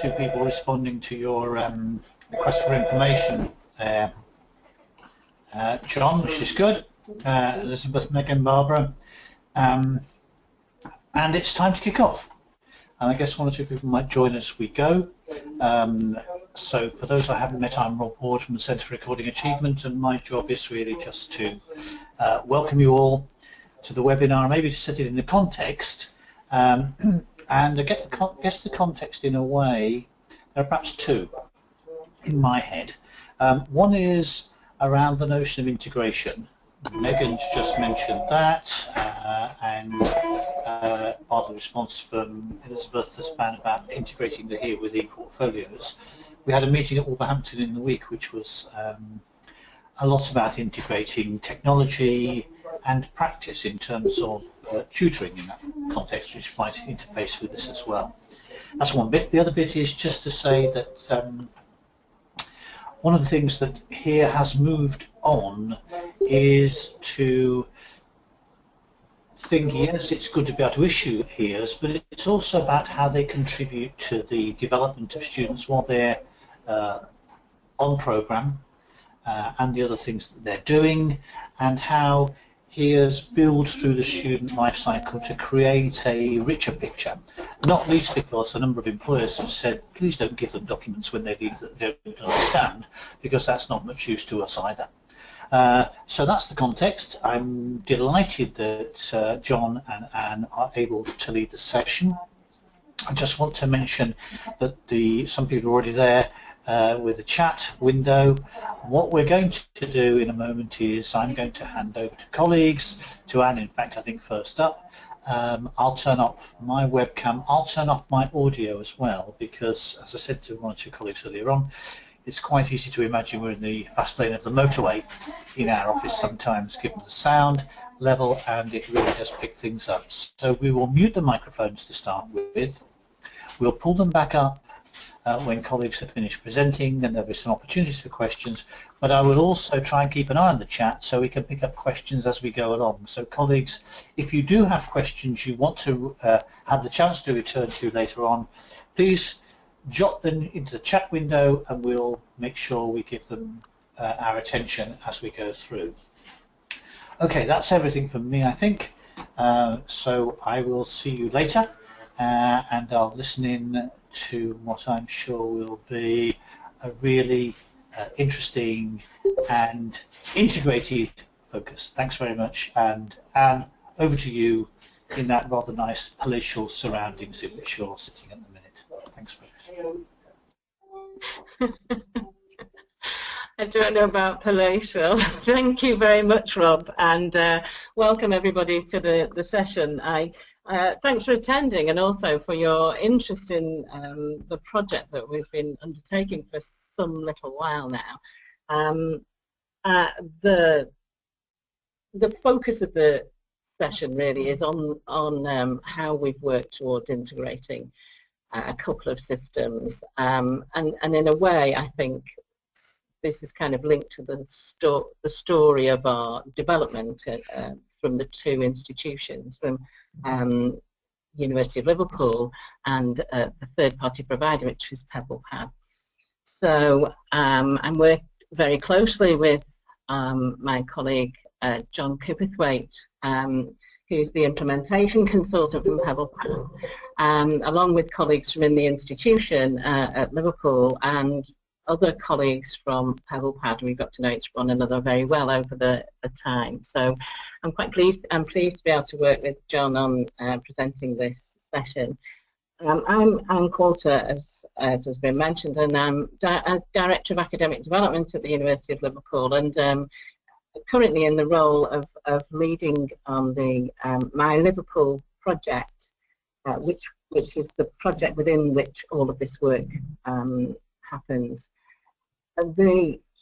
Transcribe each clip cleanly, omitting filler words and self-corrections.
two people responding to your request for information there. John, which is good. Elizabeth, Megan, Barbara. And it's time to kick off. And I guess one or two people might join as we go. So for those I haven't met, I'm Rob Ward from the Centre for Recording Achievement, and my job is really just to welcome you all to the webinar, maybe to set it in the context, and guess the context in a way. There are perhaps two in my head. One is around the notion of integration. Megan's just mentioned that, and part of the response from Elizabeth has been about integrating the here with portfolios. We had a meeting at Wolverhampton in the week which was a lot about integrating technology and practice in terms of tutoring in that context, which might interface with this as well. That's one bit. The other bit is just to say that one of the things that here has moved on is to think, yes, it's good to be able to issue HEREs, but it's also about how they contribute to the development of students while they're on programme and the other things that they're doing, and how HEREs build through the student life cycle to create a richer picture, not least because a number of employers have said, please don't give them documents when they don't understand, because that's not much use to us either. So that's the context. I'm delighted that John and Anne are able to lead the session. I just want to mention that some people are already there with the chat window. What we're going to do in a moment is I'm going to hand over to colleagues, to Anne, in fact, I think first up. I'll turn off my webcam. I'll turn off my audio as well, because, as I said to one or two colleagues earlier on, it's quite easy to imagine we're in the fast lane of the motorway in our office sometimes, given the sound level, and it really does pick things up. So we will mute the microphones to start with. We'll pull them back up when colleagues have finished presenting, and there'll be some opportunities for questions, but I will also try and keep an eye on the chat so we can pick up questions as we go along. So colleagues, if you do have questions you want to have the chance to return to later on, please jot them into the chat window and we'll make sure we give them our attention as we go through. Okay, that's everything from me, I think. So I will see you later, and I'll listen in to what I'm sure will be a really interesting and integrated focus. Thanks very much, and Anne, over to you in that rather nice palatial surroundings in which you're sitting at the minute. Thanks very much. I don't know about palatial. Thank you very much, Rob, and welcome everybody to the session. Thanks for attending, and also for your interest in the project that we've been undertaking for some little while now. The focus of the session really is on how we've worked towards integrating a couple of systems, and in a way I think this is kind of linked to the story of our development from the two institutions, from University of Liverpool and the third-party provider, which is PebblePad. So I worked very closely with my colleague John Cooperthwaite, who's the implementation consultant from PebblePad, along with colleagues from the institution at Liverpool and other colleagues from PebblePad. We got to know one another very well over the time. So I'm quite pleased. I'm pleased to be able to work with John on presenting this session. I'm Anne Coulter, as has been mentioned, and I'm as Director of Academic Development at the University of Liverpool, and currently in the role of leading on the My Liverpool project, which is the project within which all of this work happens.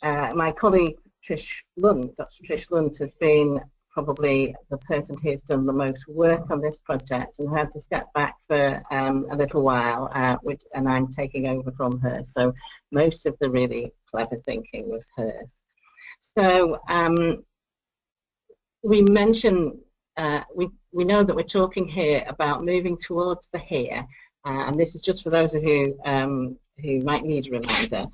My colleague Trish Lunt, Dr. Trish Lunt, has been probably the person who has done the most work on this project and had to step back for a little while, and I'm taking over from her. So most of the really clever thinking was hers. So we mentioned, we know that we're talking here about moving towards the here, And this is just for those of you who might need a reminder.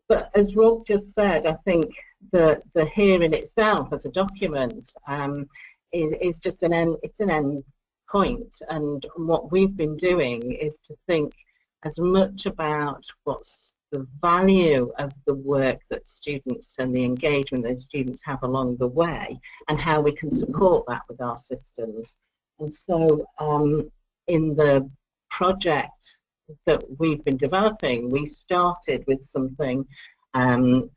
But as Rob just said, I think the here in itself as a document is just an end. It's an end point, and what we've been doing is to think as much about what's the value of the work that students and the engagement that students have along the way, and how we can support that with our systems. And so in the project that we've been developing, we started with something, and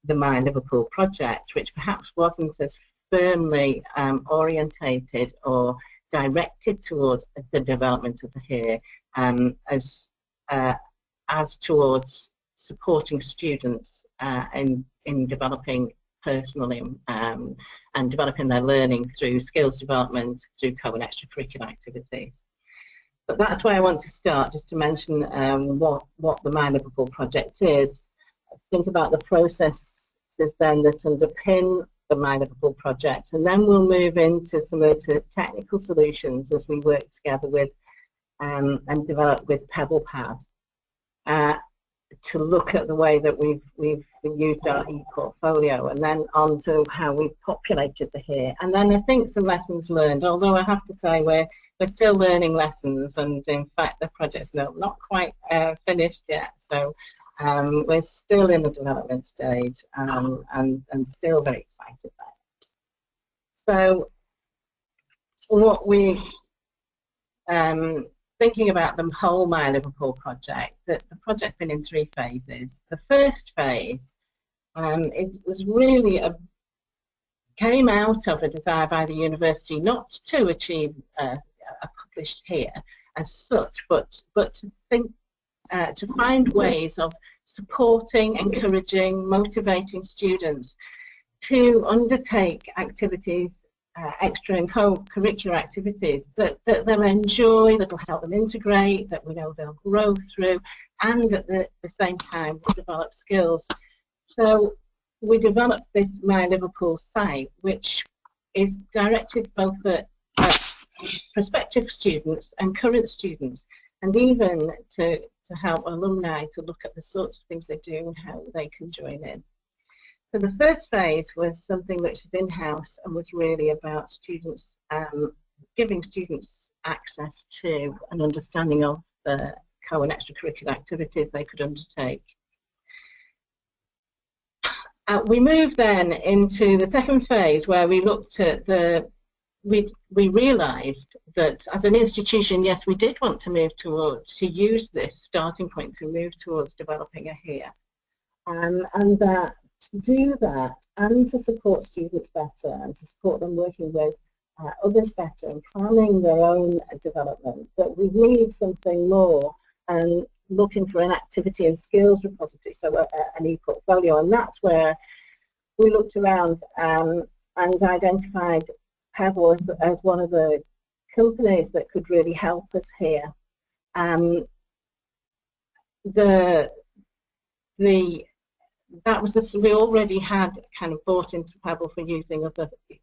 the My Liverpool project, which perhaps wasn't as firmly orientated or directed towards the development of the here as towards supporting students in developing personally and developing their learning through skills development, through co and extracurricular activities. But that's where I want to start, just to mention what the My Liverpool project is. Think about the processes then that underpin the My Liverpool project, and then we'll move into some of the technical solutions as we work together with and develop with PebblePad to look at the way that we've used our e-portfolio, and then on to how we've populated the here. And then I think some lessons learned, although I have to say we're still learning lessons, and in fact the project's not quite finished yet, so we're still in the development stage and still very excited about it. So what we thinking about the whole My Liverpool project, that the project's been in 3 phases. The first phase was really came out of a desire by the university not to achieve a published here as such, but to think to find ways of supporting, encouraging, motivating students to undertake activities, extra and co-curricular activities that they'll enjoy, that will help them integrate, that we know they'll grow through, and at the same time develop skills. So we developed this My Liverpool site, which is directed both at prospective students and current students, and even to help alumni to look at the sorts of things they do and how they can join in. So the first phase was something which is in-house and was really about students, giving students access to an understanding of the co and extracurricular activities they could undertake. We moved then into the second phase, where we looked at we realised that as an institution, yes, we did want to move towards, to use this starting point to move towards developing a here. And that to do that and to support students better and to support them working with others better and planning their own development, that we need something more and looking for an activity and skills repository, so an e-portfolio. And that's where we looked around and identified Pebble as one of the companies that could really help us here. That was we already had kind of bought into Pebble for using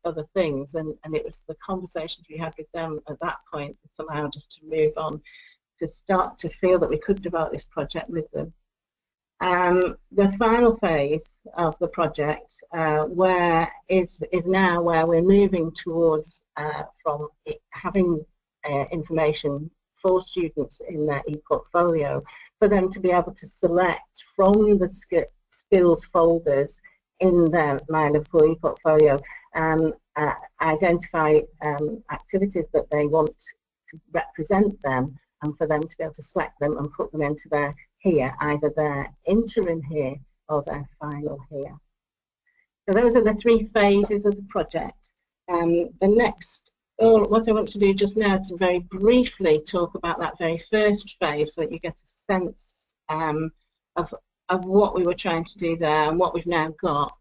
other things, and it was the conversations we had with them at that point that allowed us to move on to start to feel that we could develop this project with them. The final phase of the project is now where we're moving towards from having information for students in their e-portfolio, for them to be able to select from the skills folders in their My Liverpool e-portfolio, identify activities that they want to represent them, and for them to be able to select them and put them into their here, either their interim here or their final here. So those are the 3 phases of the project. The next, what I want to do just now is to very briefly talk about that very first phase, so that you get a sense of what we were trying to do there and what we've now got.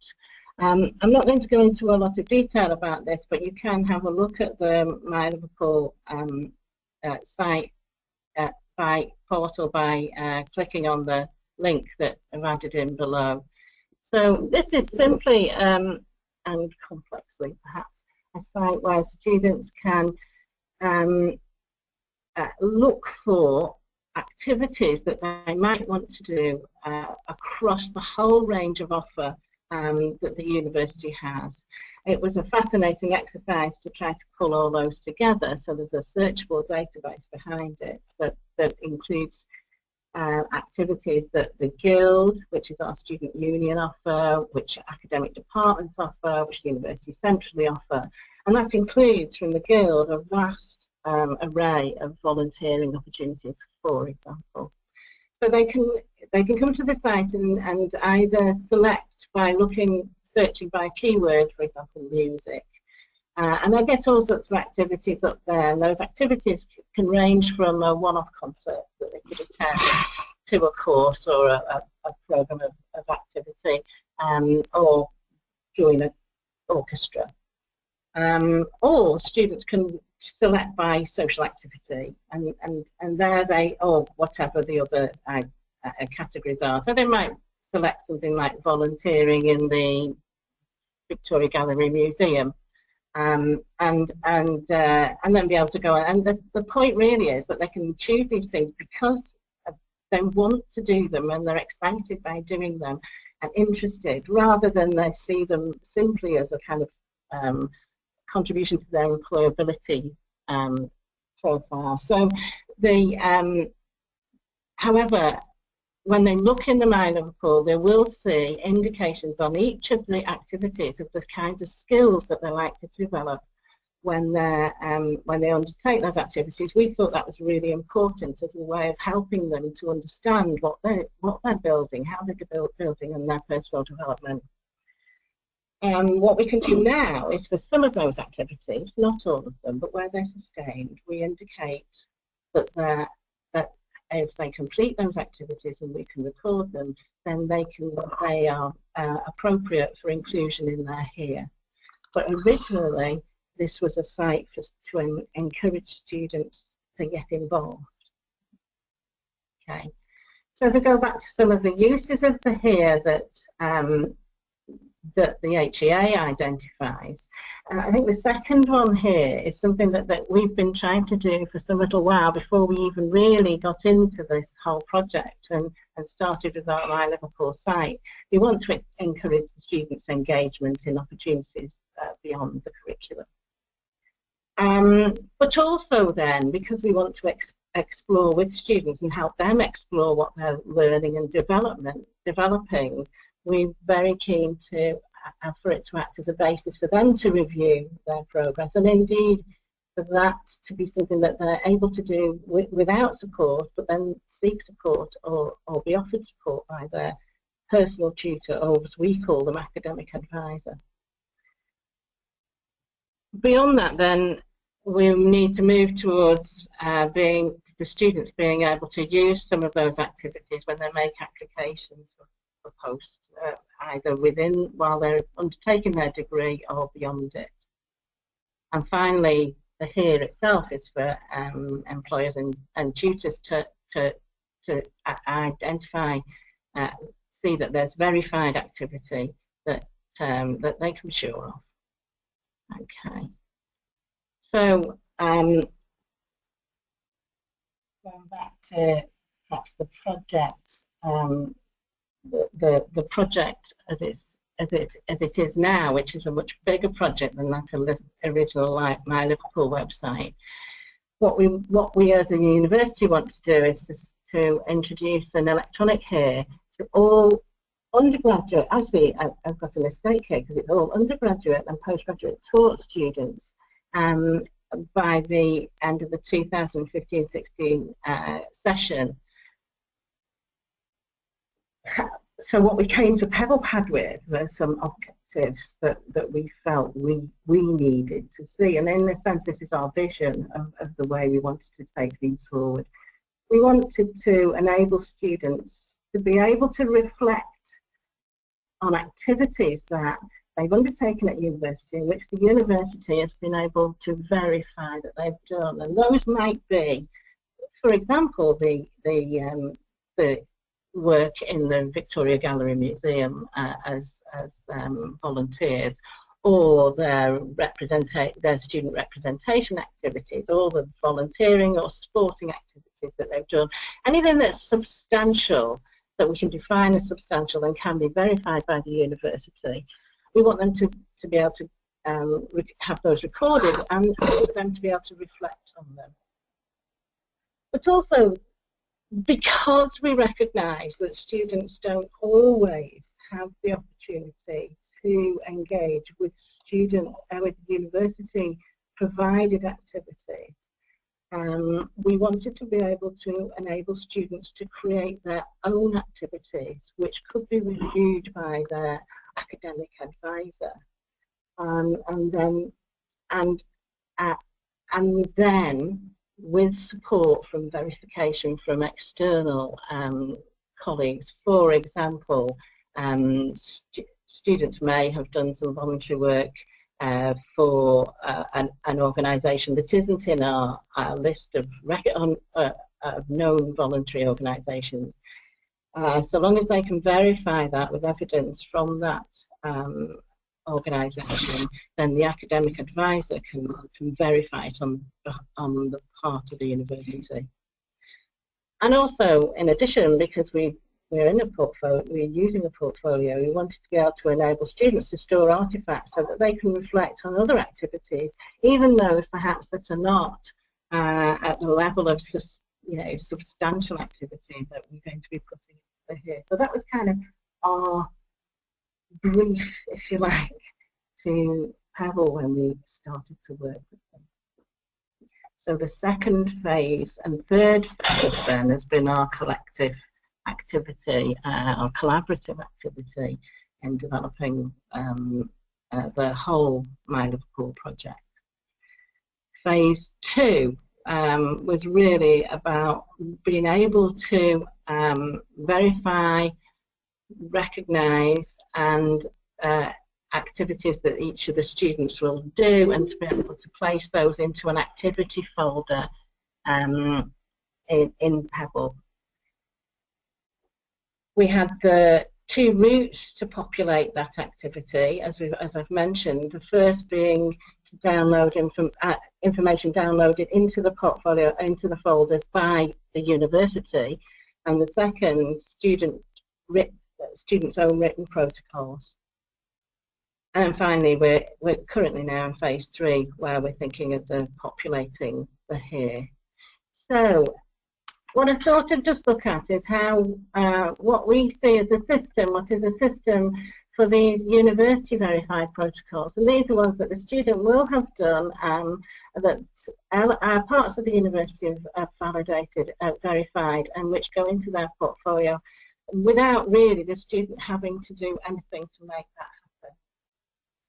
I'm not going to go into a lot of detail about this, but you can have a look at the My Liverpool site by portal by clicking on the link that I've added in below. So this is simply and complexly perhaps a site where students can look for activities that they might want to do across the whole range of offer that the university has. It was a fascinating exercise to try to pull all those together, so there's a searchable database behind it that includes activities that the Guild, which is our student union, offer, which academic departments offer, which the university centrally offer, and that includes from the Guild a vast array of volunteering opportunities, for example. So they can come to the site and either select by searching by keyword, for example, music, and they get all sorts of activities up there, and those activities can range from a one-off concert that they could attend to a course or a programme of activity, or join an orchestra. Or students can select by social activity, and there they, or whatever the other categories are. So they might select something like volunteering in the Victoria Gallery Museum, and then be able to go. And the point really is that they can choose these things because they want to do them and they're excited by doing them and interested, rather than they see them simply as a kind of contribution to their employability profile. So however, when they look in the My Liverpool, they will see indications on each of the activities of the kinds of skills that they're likely to develop when they undertake those activities. We thought that was really important as a way of helping them to understand what they're building, how they're building, and their personal development. What we can do now is for some of those activities, not all of them, but where they're sustained, we indicate that if they complete those activities and we can record them, then they are appropriate for inclusion in their here. But originally, this was a site to encourage students to get involved. Okay, so if we go back to some of the uses of the here that the HEA identifies, I think the second one here is something that we've been trying to do for some little while before we even really got into this whole project and started with our My Liverpool site. We want to encourage the students' engagement in opportunities beyond the curriculum. But also then, because we want to explore with students and help them explore what they're learning and developing, we're very keen for it to act as a basis for them to review their progress, and indeed for that to be something that they're able to do without support, but then seek support or be offered support by their personal tutor, or as we call them, academic advisor. Beyond that, then, we need to move towards the students being able to use some of those activities when they make applications for posts, either while they're undertaking their degree or beyond it. And finally, the here itself is for employers and tutors to identify, see that there's verified activity that they can be sure of. Okay. So going back to perhaps the project, the project as it is now, which is a much bigger project than that original My Liverpool website. What we as a university want to do is to introduce an electronic here to all undergraduate. Actually, I've got a mistake here because it's all undergraduate and postgraduate taught students by the end of the 2015-16 session. So what we came to PebblePad with were some objectives that we felt we needed to see, and in a sense this is our vision of the way we wanted to take these forward. We wanted to enable students to be able to reflect on activities that they've undertaken at university, in which the university has been able to verify that they've done, and those might be, for example, the work in the Victoria Gallery Museum as volunteers, or their student representation activities, or the volunteering or sporting activities that they've done, anything that's substantial, that we can define as substantial and can be verified by the university, we want them to be able to have those recorded and for them to be able to reflect on them. But also, because we recognise that students don't always have the opportunity to engage with with university provided activities, we wanted to be able to enable students to create their own activities, which could be reviewed by their academic advisor, and then with support from verification from external colleagues. For example, students may have done some voluntary work for an organisation that isn't in our list of known voluntary organisations. So long as they can verify that with evidence from that organisation, then the academic advisor can verify it on the part of the university. And also, in addition, because we're in a portfolio, we're using a portfolio, we wanted to be able to enable students to store artifacts so that they can reflect on other activities, even those perhaps that are not at the level of substantial activity that we're going to be putting in here. So that was kind of our brief, if you like, to Pebble when we started to work with them. So the second phase and third phase then has been our collective activity, our collaborative activity in developing the whole My Liverpool project. Phase 2 was really about being able to verify, recognise and activities that each of the students will do, and to be able to place those into an activity folder in Pebble. We had the 2 routes to populate that activity, as I've mentioned. The first being to download information downloaded into the portfolio, into the folders by the university, and the second, students' own written protocols. And finally, we're currently now in phase 3, where we're thinking of the populating the here. So what I thought I'd just look at is how what we see as a system, what is a system for these university verified protocols. And these are ones that the student will have done, that parts of the university have validated, verified, and which go into their portfolio without really the student having to do anything to make that happen.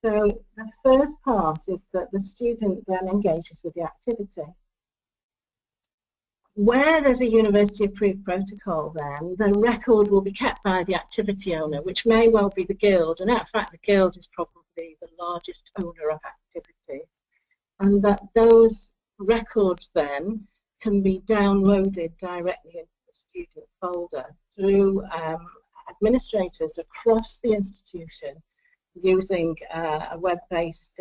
So the first part is that the student then engages with the activity. Where there's a university-approved protocol, then the record will be kept by the activity owner, which may well be the Guild, and in fact the Guild is probably the largest owner of activities, and that those records then can be downloaded directly into the student folder through administrators across the institution using a web-based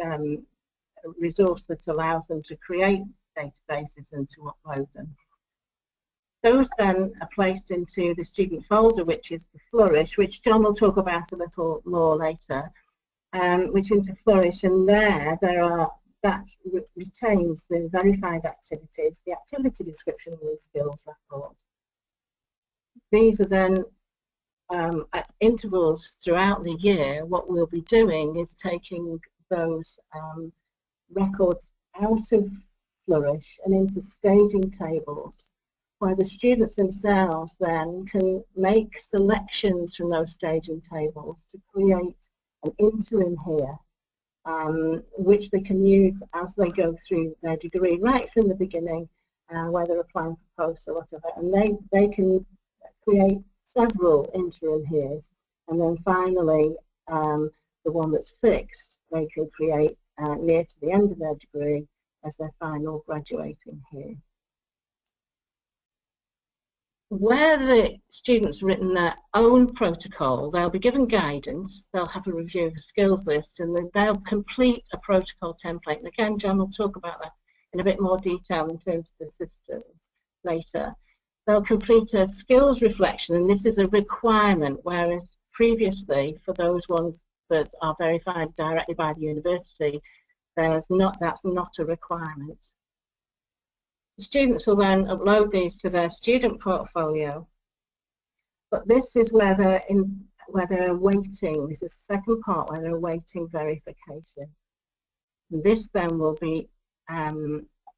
resource that allows them to create databases and to upload them. Those then are placed into the student folder, which is the Flourish, which John will talk about a little more later, which into Flourish, and that retains the verified activities, the activity description and the skills record. These are then at intervals throughout the year. What we'll be doing is taking those records out of Flourish and into staging tables, where the students themselves then can make selections from those staging tables to create an interim here, which they can use as they go through their degree, right from the beginning, where they're applying for posts or whatever, and they can create several interim heres, and then finally the one that's fixed they can create near to the end of their degree as their final graduating here. where the students have written their own protocol, they'll be given guidance, they'll have a review of a skills list, and then they'll complete a protocol template. And again, John will talk about that in a bit more detail in terms of the systems later. They'll complete a skills reflection, and this is a requirement, whereas previously, for those ones that are verified directly by the university, that's not a requirement. The students will then upload these to their student portfolio, but this is where they're awaiting, this is the second part where they're awaiting verification. And this then will be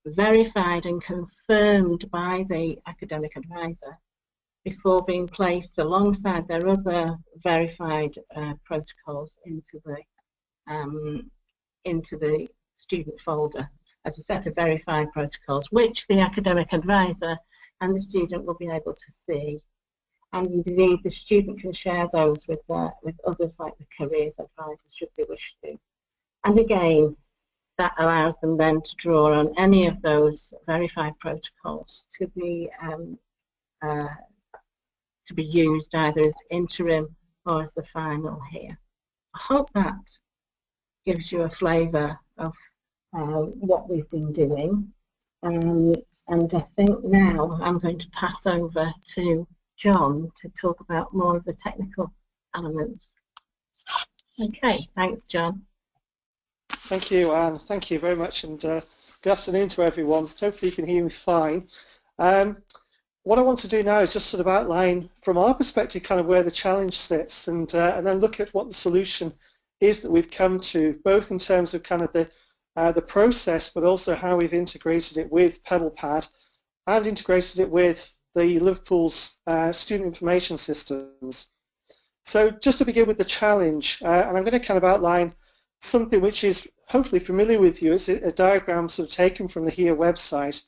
verified and confirmed by the academic advisor before being placed alongside their other verified protocols into the student folder as a set of verified protocols, which the academic advisor and the student will be able to see. And indeed, the student can share those with others like the careers advisor should they wish to. And again, that allows them then to draw on any of those verified protocols to be used either as interim or as the final here. I hope that gives you a flavour of what we've been doing, and I think now I'm going to pass over to John to talk about more of the technical elements. Okay, thanks, John. Thank you, Anne. Thank you very much, and good afternoon to everyone. Hopefully you can hear me fine. What I want to do now is just sort of outline from our perspective kind of where the challenge sits, and then look at what the solution is that we've come to, both in terms of kind of the process, but also how we've integrated it with PebblePad and integrated it with the Liverpool's student information systems. So just to begin with the challenge, and I'm going to kind of outline something which is hopefully familiar with you. It's a diagram sort of taken from the HERE website.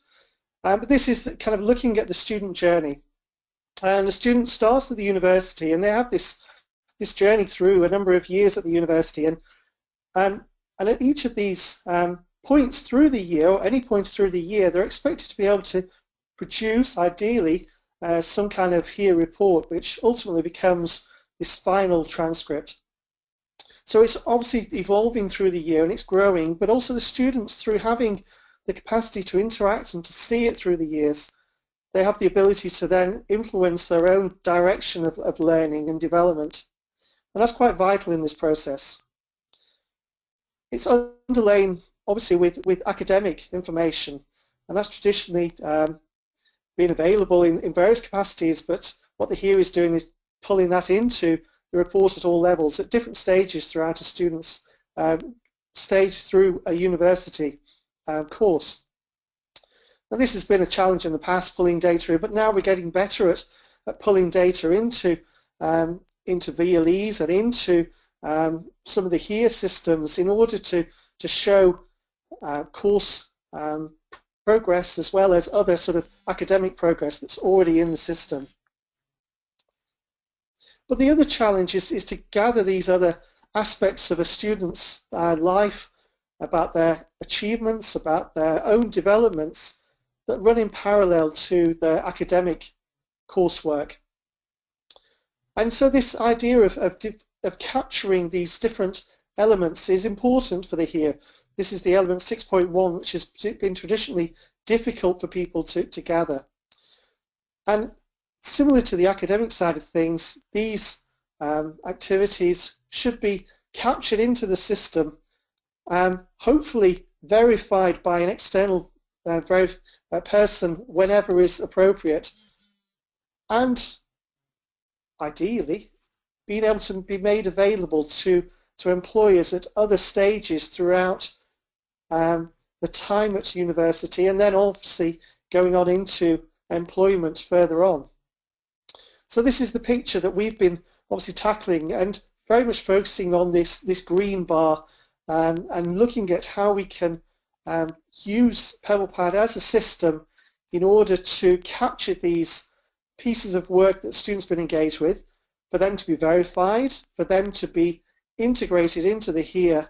But this is kind of looking at the student journey. And the student starts at the university, and they have this journey through a number of years at the university. And at each of these points through the year, or any point through the year, they're expected to be able to produce, ideally, some kind of HERE report, which ultimately becomes this final transcript. So it's obviously evolving through the year, and it's growing, but also the students, through having the capacity to interact and to see it through the years, they have the ability to then influence their own direction of learning and development. And that's quite vital in this process. It's underlain, obviously, with academic information, and that's traditionally been available in various capacities, but what the HERE is doing is pulling that into the report at all levels, at different stages throughout a student's stage through a university course. Now, this has been a challenge in the past, pulling data in, but now we're getting better at pulling data into VLEs and into some of the HERE systems in order to show course progress as well as other sort of academic progress that's already in the system. But the other challenge is to gather these other aspects of a student's life, about their achievements, about their own developments that run in parallel to their academic coursework. And so this idea of capturing these different elements is important for the HERE. This is the element 6.1, which has been traditionally difficult for people to gather. And similar to the academic side of things, these activities should be captured into the system, hopefully verified by an external person whenever is appropriate, and ideally being able to be made available to employers at other stages throughout the time at university, and then obviously going on into employment further on. So this is the picture that we've been obviously tackling, and very much focusing on this green bar and looking at how we can use PebblePad as a system in order to capture these pieces of work that students have been engaged with, for them to be verified, for them to be integrated into the HERE,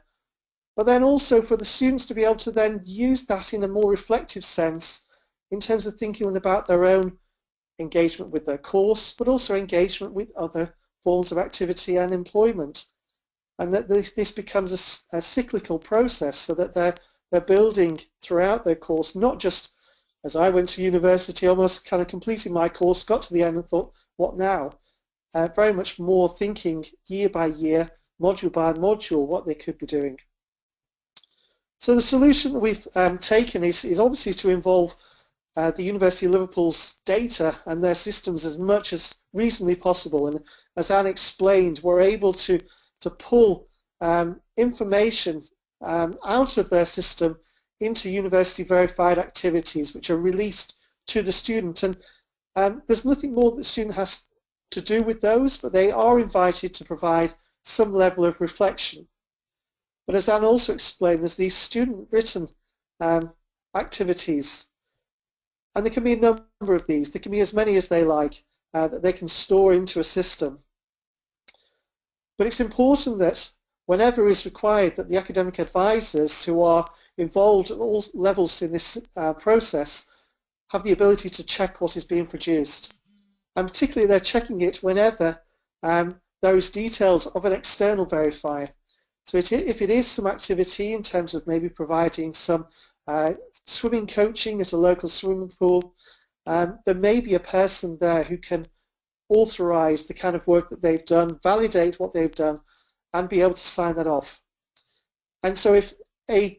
but then also for the students to be able to then use that in a more reflective sense in terms of thinking about their own engagement with their course, but also engagement with other forms of activity and employment. And that this becomes a cyclical process, so that they're building throughout their course, not just as I went to university, almost kind of completing my course, got to the end and thought, what now? Very much more thinking year by year, module by module, what they could be doing. So the solution that we've taken is obviously to involve the University of Liverpool's data and their systems as much as reasonably possible. And as Anne explained, we're able to pull information out of their system into university verified activities which are released to the student. And there's nothing more that the student has to do with those, but they are invited to provide some level of reflection. But as Anne also explained, there's these student-written activities, and there can be a number of these. There can be as many as they like that they can store into a system. But it's important that whenever is required that the academic advisors who are involved at all levels in this process have the ability to check what is being produced. And particularly they're checking it whenever those details of an external verifier. So if it is some activity in terms of maybe providing some swimming coaching at a local swimming pool, there may be a person there who can authorize the kind of work that they've done, validate what they've done, and be able to sign that off. And so if an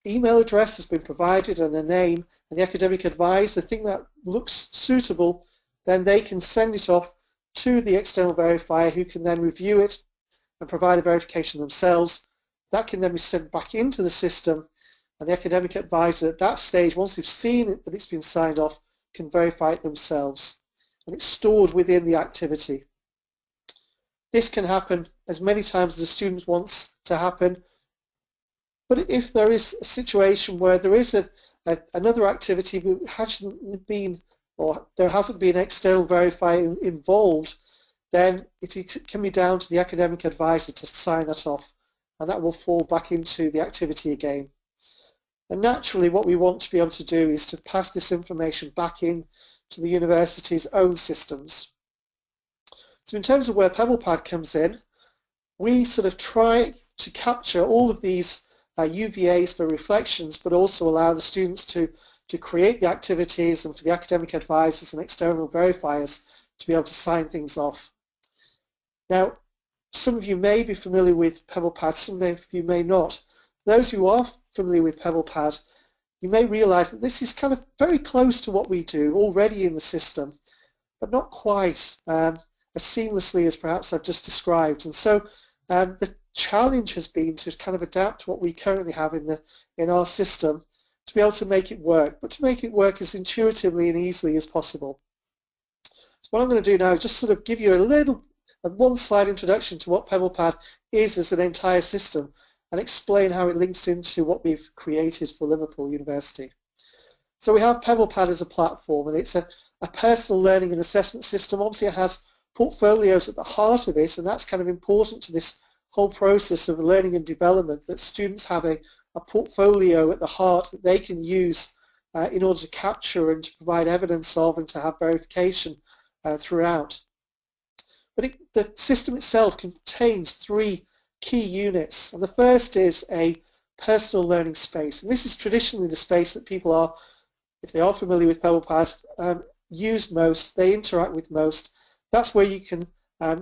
email address has been provided and a name, and the academic advisor think that looks suitable, then they can send it off to the external verifier, who can then review it and provide a verification themselves. That can then be sent back into the system, and the academic advisor at that stage, once they've seen it, that it's been signed off, can verify it themselves. And it's stored within the activity. This can happen as many times as the student wants to happen, but if there is a situation where there is another activity that hasn't been, or there hasn't been an external verifier involved, then it can be down to the academic advisor to sign that off, and that will fall back into the activity again. And naturally what we want to be able to do is to pass this information back in to the university's own systems. So in terms of where PebblePad comes in, we sort of try to capture all of these UVAs for reflections, but also allow the students to create the activities and for the academic advisors and external verifiers to be able to sign things off. Now, some of you may be familiar with PebblePad, some of you may not. Those who are familiar with PebblePad, you may realize that this is kind of very close to what we do already in the system, but not quite as seamlessly as perhaps I've just described. And so the challenge has been to kind of adapt what we currently have in our system to be able to make it work, but to make it work as intuitively and easily as possible. So what I'm going to do now is just sort of give you a one-slide introduction to what PebblePad is as an entire system, and explain how it links into what we've created for Liverpool University. So we have PebblePad as a platform, and it's a personal learning and assessment system. Obviously it has portfolios at the heart of it, and that's kind of important to this whole process of learning and development, that students have a portfolio at the heart that they can use in order to capture and to provide evidence of and to have verification throughout. But the system itself contains three key units, and the first is a personal learning space, and this is traditionally the space that people are, if they are familiar with PebblePad, use most, they interact with most. That's where you can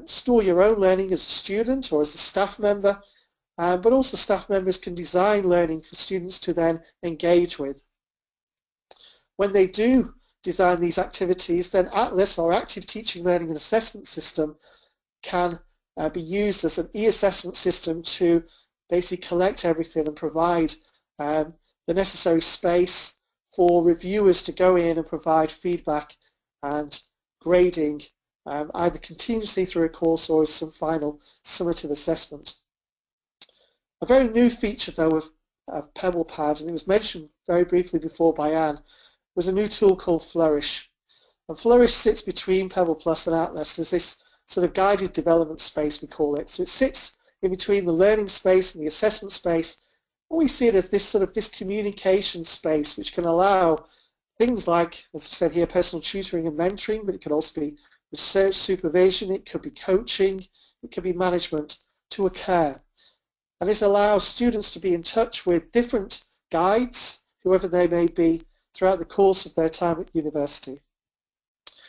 store your own learning as a student or as a staff member, but also staff members can design learning for students to then engage with. When they do design these activities, then Atlas, our active teaching, learning and assessment system, can be used as an e-assessment system to basically collect everything and provide the necessary space for reviewers to go in and provide feedback and grading, either continuously through a course or as some final summative assessment. A very new feature, though, of PebblePad, and it was mentioned very briefly before by Anne, was a new tool called Flourish. And Flourish sits between Pebble Plus and Atlas. There's this sort of guided development space, we call it. So it sits in between the learning space and the assessment space. And we see it as this sort of this communication space which can allow things like, as I said here, personal tutoring and mentoring, but it could also be research supervision, it could be coaching, it could be management to occur. And this allows students to be in touch with different guides, whoever they may be, throughout the course of their time at university.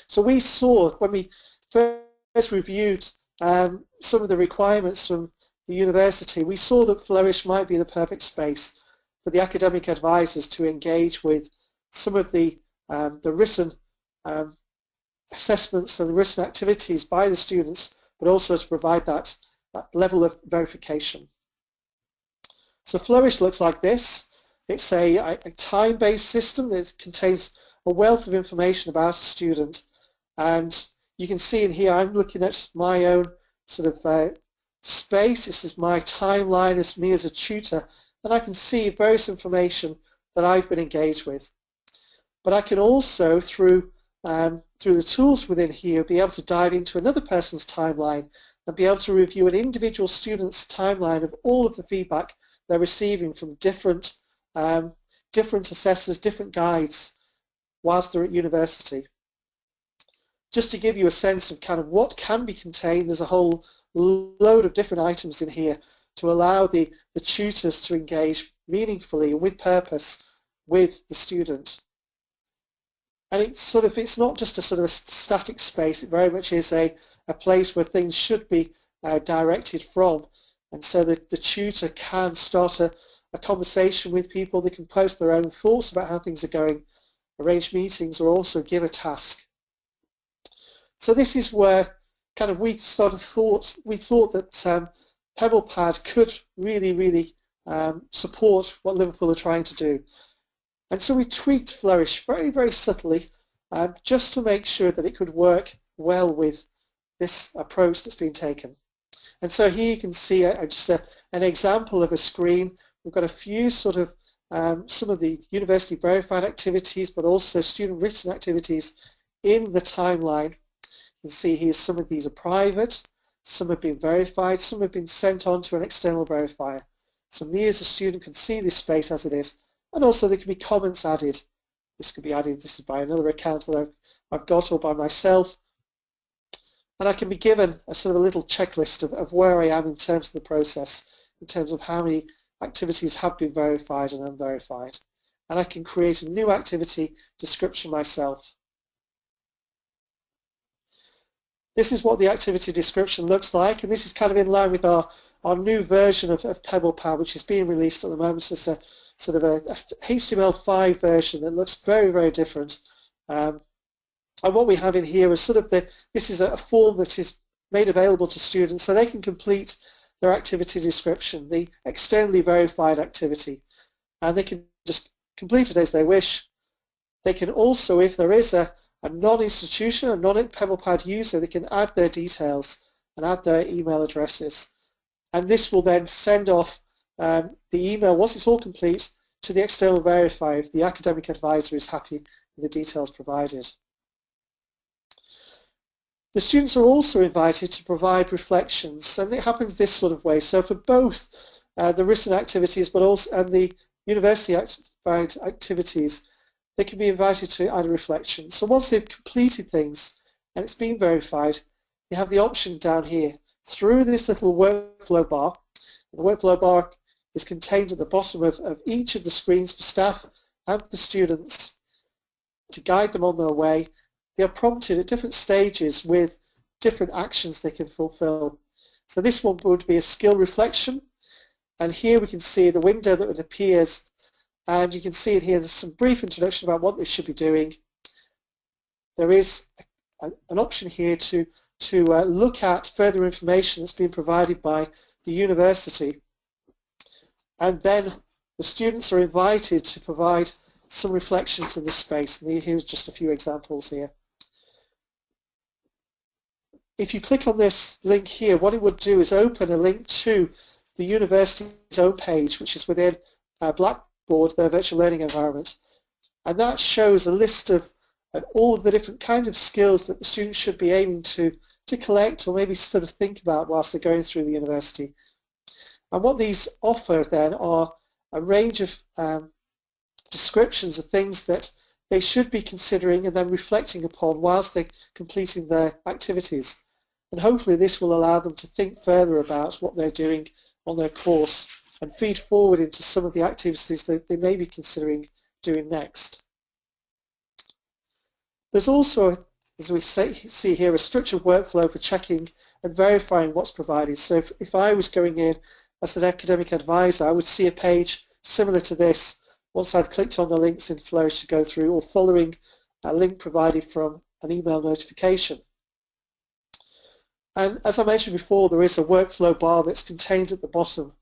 So we saw, when we first reviewed some of the requirements from the university, we saw that Flourish might be the perfect space for the academic advisors to engage with some of the written assessments and the written activities by the students, but also to provide that level of verification. So Flourish looks like this. It's a time-based system that contains a wealth of information about a student. And you can see in here, I'm looking at my own sort of space. This is my timeline as me as a tutor. And I can see various information that I've been engaged with. But I can also, through the tools within here, be able to dive into another person's timeline and be able to review an individual student's timeline of all of the feedback they're receiving from different assessors, different guides, whilst they're at university. Just to give you a sense of kind of what can be contained, there's a whole load of different items in here to allow the tutors to engage meaningfully and with purpose with the student. And it's not just a sort of a static space, it very much is a place where things should be directed from. And so the tutor can start a conversation with people. They can post their own thoughts about how things are going, arrange meetings, or also give a task. So this is where kind of we thought that PebblePad could really support what Liverpool are trying to do. And so we tweaked Flourish very subtly just to make sure that it could work well with this approach that's been taken. And so here you can see just an example of a screen. We've got a few sort of some of the university verified activities, but also student written activities in the timeline. You can see here some of these are private, some have been verified, some have been sent on to an external verifier. So me as a student can see this space as it is, and also there can be comments added. This could be added, this is by another account that I've got, or by myself. And I can be given a sort of a little checklist of where I am in terms of the process, in terms of how many activities have been verified and unverified. And I can create a new activity description myself. This is what the activity description looks like, and this is kind of in line with our new version of PebblePad, which is being released at the moment. So it's a sort of a HTML5 version that looks very different. And what we have in here is sort of this is a form that is made available to students so they can complete their activity description, the externally verified activity. And they can just complete it as they wish. They can also, if there is a non-institution, a non-PebblePad user, they can add their details and add their email addresses. And this will then send off the email, once it's all complete, to the external verifier if the academic advisor is happy with the details provided. The students are also invited to provide reflections, and it happens this sort of way. So for both the written activities but also and the university activities, they can be invited to add a reflection. So once they've completed things and it's been verified, you have the option down here through this little workflow bar. The workflow bar is contained at the bottom of each of the screens for staff and for students to guide them on their way. They are prompted at different stages with different actions they can fulfill. So this one would be a skill reflection, and here we can see the window that appears, and you can see it here, there's some brief introduction about what they should be doing. There is an option here to look at further information that's been provided by the university, and then the students are invited to provide some reflections in this space, and here's just a few examples here. If you click on this link here, what it would do is open a link to the university's own page, which is within Blackboard, their virtual learning environment. And that shows a list of all of the different kinds of skills that the students should be aiming to collect or maybe sort of think about whilst they're going through the university. And what these offer then are a range of descriptions of things that they should be considering and then reflecting upon whilst they're completing their activities. And hopefully this will allow them to think further about what they're doing on their course and feed forward into some of the activities that they may be considering doing next. There's also, as we see here, a structured workflow for checking and verifying what's provided. So if I was going in as an academic advisor, I would see a page similar to this once I'd clicked on the links in Flourish to go through, or following a link provided from an email notification. And as I mentioned before, there is a workflow bar that's contained at the bottom.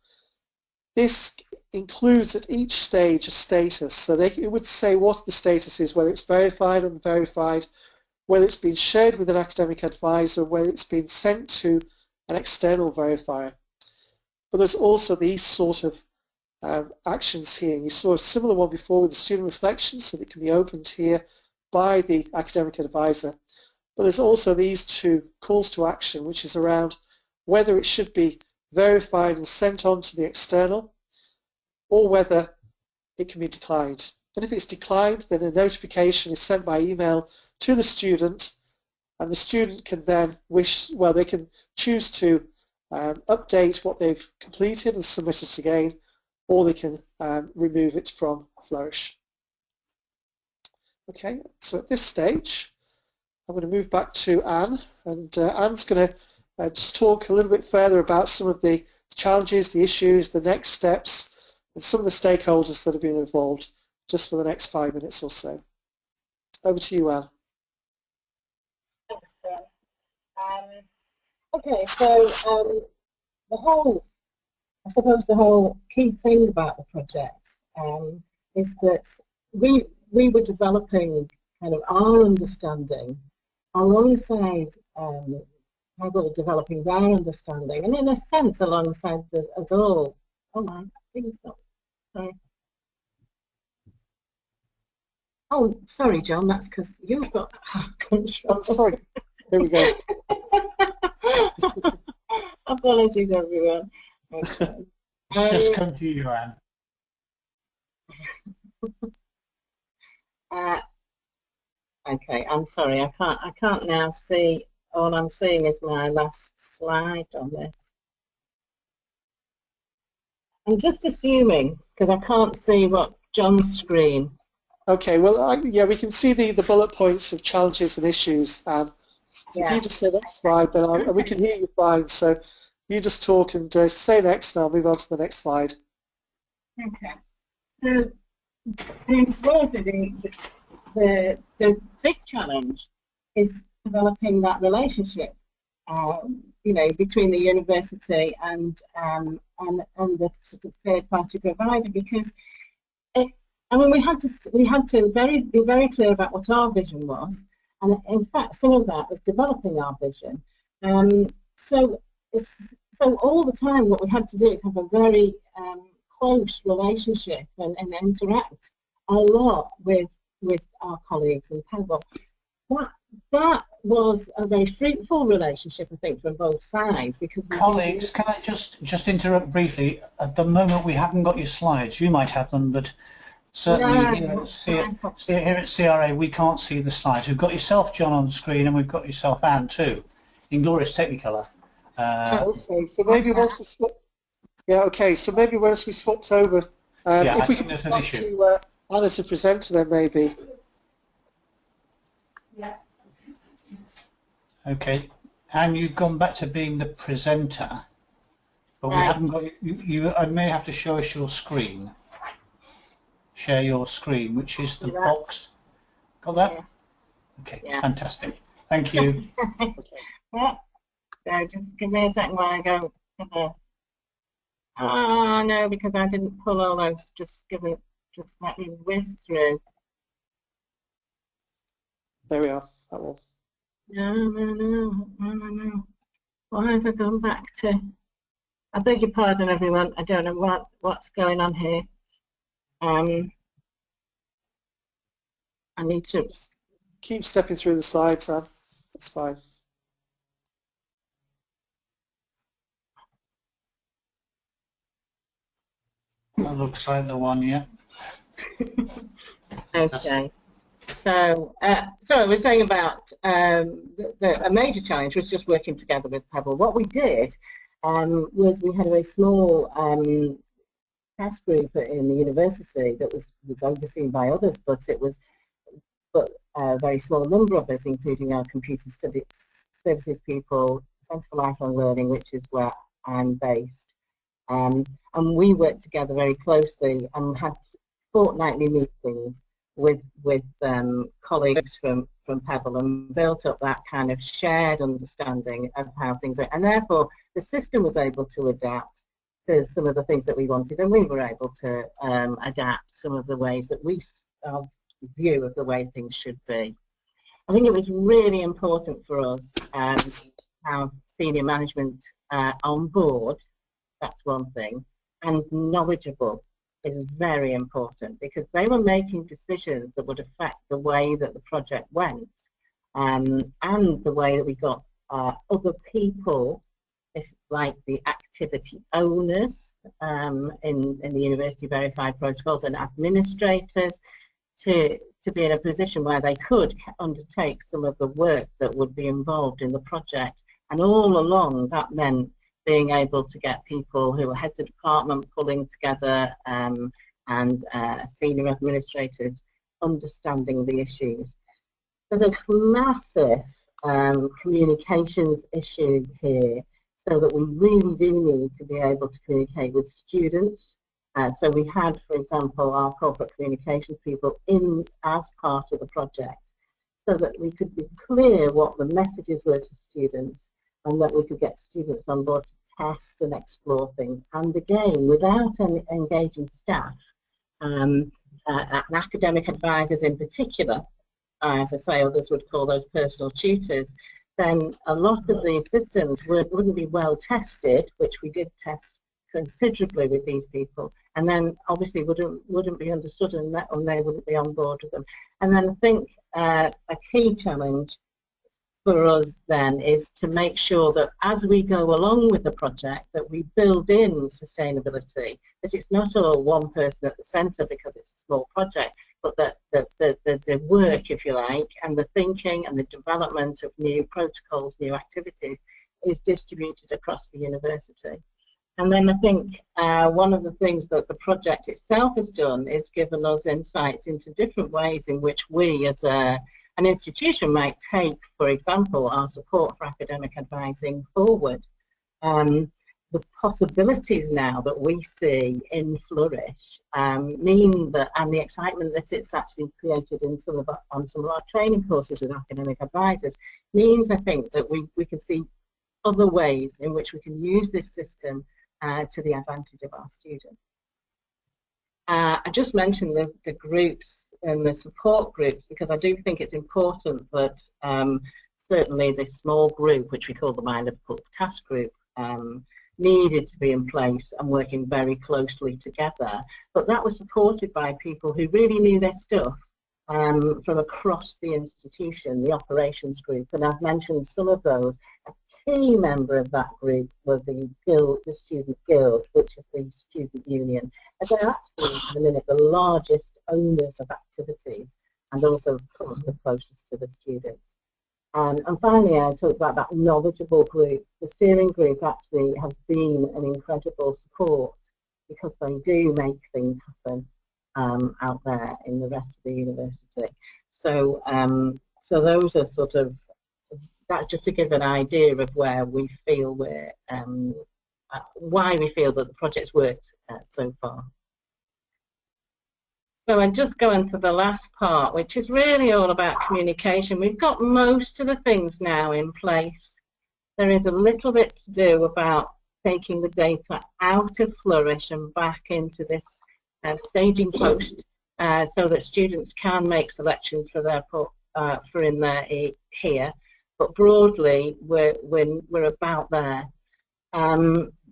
This includes at each stage a status, so it would say what the status is, whether it's verified or unverified, whether it's been shared with an academic advisor, whether it's been sent to an external verifier. But there's also these sort of actions here. You saw a similar one before with the student reflections, so it can be opened here by the academic advisor. But there's also these two calls to action, which is around whether it should be verified and sent on to the external, or whether it can be declined. And if it's declined, then a notification is sent by email to the student, and the student can then they can choose to update what they've completed and submit it again, or they can remove it from Flourish. Okay, so at this stage, I'm going to move back to Anne, and Anne's going to just talk a little bit further about some of the challenges, the issues, the next steps, and some of the stakeholders that have been involved, just for the next 5 minutes or so. Over to you, Anne. Thanks, Ben. Okay, so I suppose the whole key thing about the project is that we were developing kind of our understanding alongside Pebble developing their understanding, and in a sense alongside us all. Oh my, thing's not. Sorry. Oh, sorry, John. That's because you've got control. Oh, sorry. There we go. Apologies, everyone. Okay. It's just come to you, Anne. Okay, I'm sorry. I can't now see. All I'm seeing is my last slide on this. I'm just assuming, because I can't see what John's screen. Okay, well, yeah, we can see the bullet points of challenges and issues, Anne. So if you just say that slide, then and we can hear you fine. So you just talk and say next, and I'll move on to the next slide. Okay. So the big challenge is developing that relationship, between the university and the sort of third-party provider, because we had to be very clear about what our vision was, and in fact some of that was developing our vision. So all the time what we had to do is have a very close relationship and interact a lot with our colleagues in Pebble. That was a very fruitful relationship, I think, from both sides, because colleagues, can I just interrupt briefly? At the moment, we haven't got your slides. You might have them, but certainly here at CRA, we can't see the slides. We've got yourself, John, on the screen, and we've got yourself, Anne, too, in glorious Technicolor. Okay, so maybe once we swap. Yeah, okay, so maybe once we swapped over, if we can go back to Anne as a presenter, then maybe. Yeah. Okay, Anne, you've gone back to being the presenter, but we haven't got you. I may have to show us your screen. Share your screen, which is the box. Got that? Yeah. Okay, yeah. Fantastic. Thank you. Yeah. So just give me a second while I go to the. Oh no, because I didn't pull all those. Just let me whiz through. There we are. That one. No. Why have I gone back to? I beg your pardon, everyone. I don't know what's going on here. I need to keep stepping through the slides, Anne. That's fine. That looks like the one, yeah. Okay. So I was saying about a major challenge was just working together with Pebble. What we did was we had a very small task group in the university that was overseen by others, but it was a very small number of us, including our computer studies services people, Centre for Lifelong Learning, which is where I'm based. And we worked together very closely and had fortnightly meetings with colleagues from Pebble and built up that kind of shared understanding of how things are. And therefore, the system was able to adapt to some of the things that we wanted, and we were able to adapt some of the ways that we view of the way things should be. I think it was really important for us to have senior management on board. That's one thing, and knowledgeable is very important because they were making decisions that would affect the way that the project went and the way that we got other people, like the activity owners in the university verified protocols and administrators, to be in a position where they could undertake some of the work that would be involved in the project. And all along that meant being able to get people who were heads of department pulling together and senior administrators understanding the issues. There's a massive communications issue here, so that we really do need to be able to communicate with students. So we had, for example, our corporate communications people in as part of the project, so that we could be clear what the messages were to students, and that we could get students on board to test and explore things. And again, without engaging staff and academic advisors in particular, as I say, others would call those personal tutors, then a lot of these systems wouldn't be well tested, which we did test considerably with these people, and then obviously wouldn't be understood, and they wouldn't be on board with them. And then I think a key challenge for us then is to make sure that as we go along with the project that we build in sustainability, that it's not all one person at the centre because it's a small project, but that the work, if you like, and the thinking and the development of new protocols, new activities is distributed across the university. And then I think one of the things that the project itself has done is given us insights into different ways in which we as an institution might take, for example, our support for academic advising forward. The possibilities now that we see in Flourish mean that, and the excitement that it's actually created in on some of our training courses with academic advisors, means, I think, that we can see other ways in which we can use this system to the advantage of our students. I just mentioned the groups and the support groups because I do think it's important that certainly this small group, which we call the My Liverpool Task Group, needed to be in place and working very closely together. But that was supported by people who really knew their stuff from across the institution, the operations group, and I've mentioned some of those. A key member of that group was the Student Guild, which is the student union. And they're actually, at the minute, the largest owners of activities and also, of course, the closest to the students. And finally, I talked about that knowledgeable group. The steering group actually have been an incredible support because they do make things happen out there in the rest of the university. So, so those are sort of, that's just to give an idea of where we feel we're, why we feel that the project's worked so far. So I'm just going to the last part, which is really all about communication. We've got most of the things now in place. There is a little bit to do about taking the data out of Flourish and back into this staging post so that students can make selections for their in there here. But broadly, we're about there.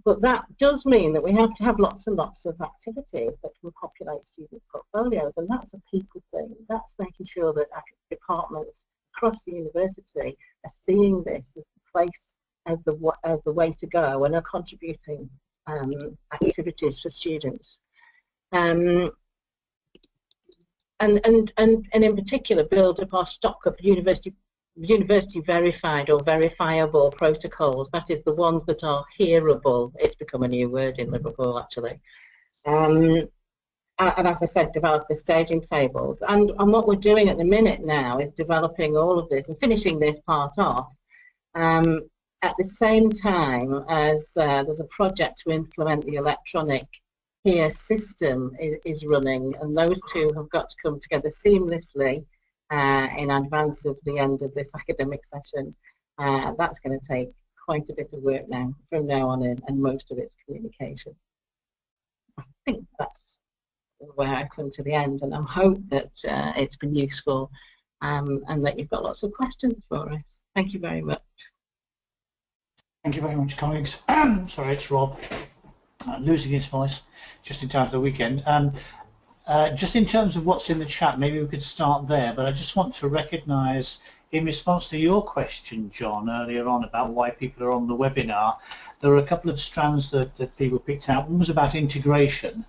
But that does mean that we have to have lots and lots of activities that can populate student portfolios, and that's a people thing. That's making sure that departments across the university are seeing this as the place, as the way to go, and are contributing activities for students. in particular build up our stock of university verified or verifiable protocols. That is, the ones that are hearable. It's become a new word in Liverpool, actually. And as I said, develop the staging tables. And what we're doing at the minute now is developing all of this and finishing this part off at the same time as there's a project to implement the electronic peer system is running, and those two have got to come together seamlessly in advance of the end of this academic session. That's going to take quite a bit of work now, from now on in, and most of it's communication. I think that's where I come to the end, and I hope that it's been useful and that you've got lots of questions for us. Thank you very much. Thank you very much, colleagues. Sorry, it's Rob, losing his voice just in time for the weekend. Just in terms of what's in the chat, maybe we could start there, but I just want to recognise, in response to your question, John, earlier on about why people are on the webinar, there were a couple of strands that people picked out. One was about integration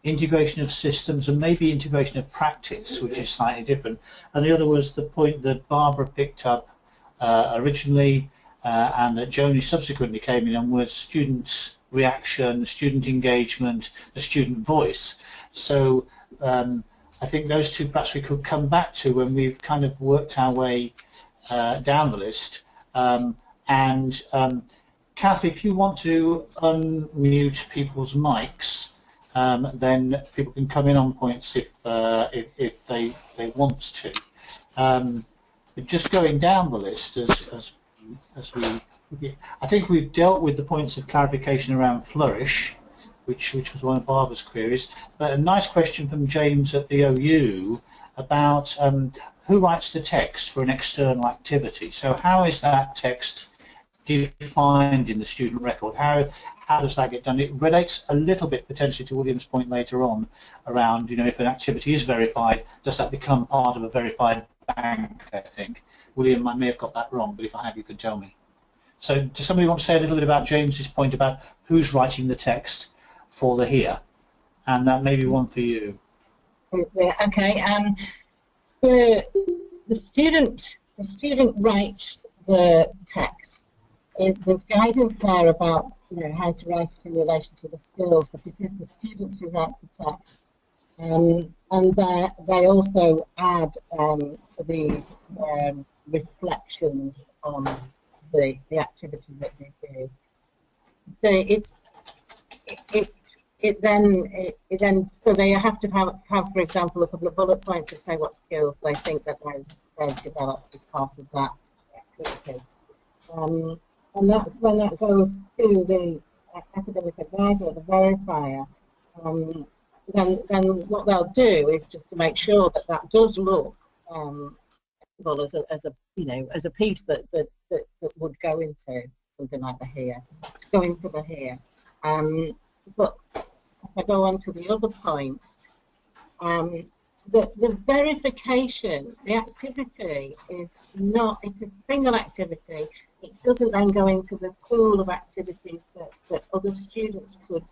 of systems and maybe integration of practice, which is slightly different, and the other was the point that Barbara picked up originally and that Joni subsequently came in on, was student reaction, student engagement, the student voice. So I think those two perhaps we could come back to when we've kind of worked our way down the list. Kathy, if you want to unmute people's mics, then people can come in on points if they want to. But just going down the list as I think we've dealt with the points of clarification around Flourish, which was one of Barbara's queries, but a nice question from James at the OU about who writes the text for an external activity. So how is that text defined in the student record? How does that get done? It relates a little bit potentially to William's point later on around, you know, if an activity is verified, does that become part of a verified bank, I think. William, I may have got that wrong, but if I have, you could tell me. So does somebody want to say a little bit about James's point about who's writing the text for the here? And that may be one for you. Okay. The student writes the text. There's guidance there about, you know, how to write it in relation to the skills, but it is the students who write the text. And they also add these reflections on the activity that they do. So they have to have, for example, a couple of bullet points that say what skills they think that they've developed as part of that activity. And when that goes to the academic advisor or the verifier, then what they'll do is just to make sure that that does look as a piece that would go into something like the here, but if I go on to the other point, the verification, the activity is not, it's a single activity. It doesn't then go into the pool of activities that other students could